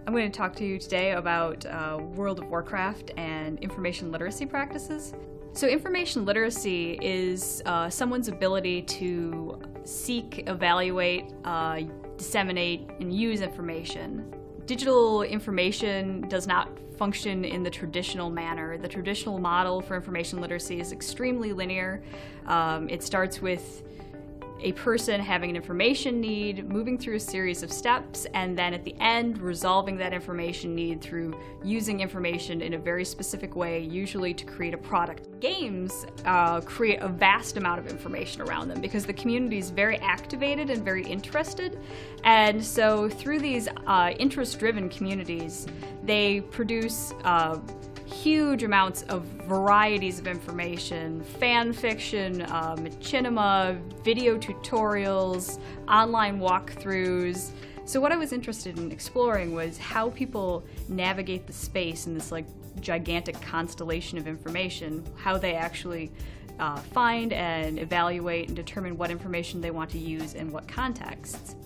I'm going to talk to you today about World of Warcraft and information literacy practices. So information literacy is someone's ability to seek, evaluate, disseminate, and use information. Digital information does not function in the traditional manner. The traditional model for information literacy is extremely linear. It starts with a person having an information need, moving through a series of steps, and then at the end resolving that information need through using information in a very specific way, usually to create a product. Games create a vast amount of information around them because the community is very activated and very interested, and so through these interest-driven communities, they produce huge amounts of varieties of information, fan fiction, machinima, video tutorials, online walkthroughs. So what I was interested in exploring was how people navigate the space in this gigantic constellation of information, how they actually find and evaluate and determine what information they want to use in what contexts.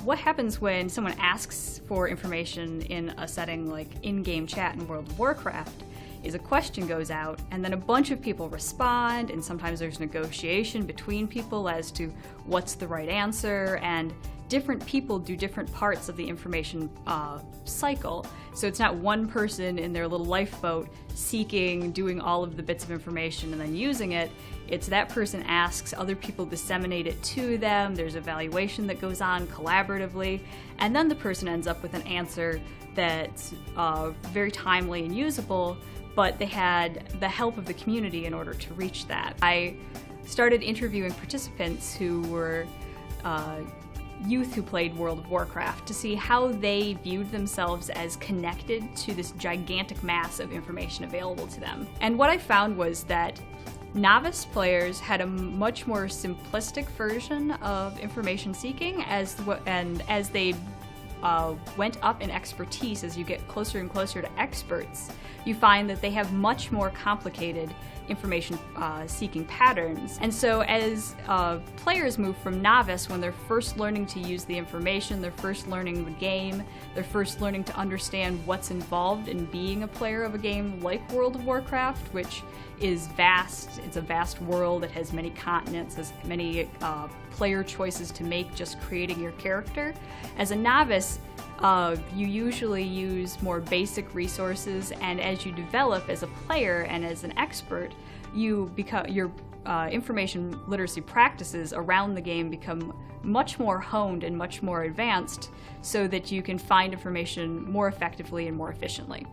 What happens when someone asks for information in a setting like in-game chat in World of Warcraft is a question goes out, and then a bunch of people respond, and sometimes there's negotiation between people as to what's the right answer, and different people do different parts of the information cycle. So it's not one person in their little lifeboat seeking, doing all of the bits of information and then using it. It's that person asks, other people disseminate it to them, there's evaluation that goes on collaboratively, and then the person ends up with an answer that's very timely and usable, but they had the help of the community in order to reach that. I started interviewing participants who were youth who played World of Warcraft to see how they viewed themselves as connected to this gigantic mass of information available to them. And what I found was that novice players had a much more simplistic version of information seeking, and as they went up in expertise, as you get closer and closer to experts, you find that they have much more complicated information seeking patterns. And so as players move from novice, when they're first learning to use the information, they're first learning the game, they're first learning to understand what's involved in being a player of a game like World of Warcraft, which is vast. It's a vast world. It has many continents, has many player choices to make just creating your character. As a novice, you usually use more basic resources, and as you develop as a player and as an expert, your information literacy practices around the game become much more honed and much more advanced so that you can find information more effectively and more efficiently.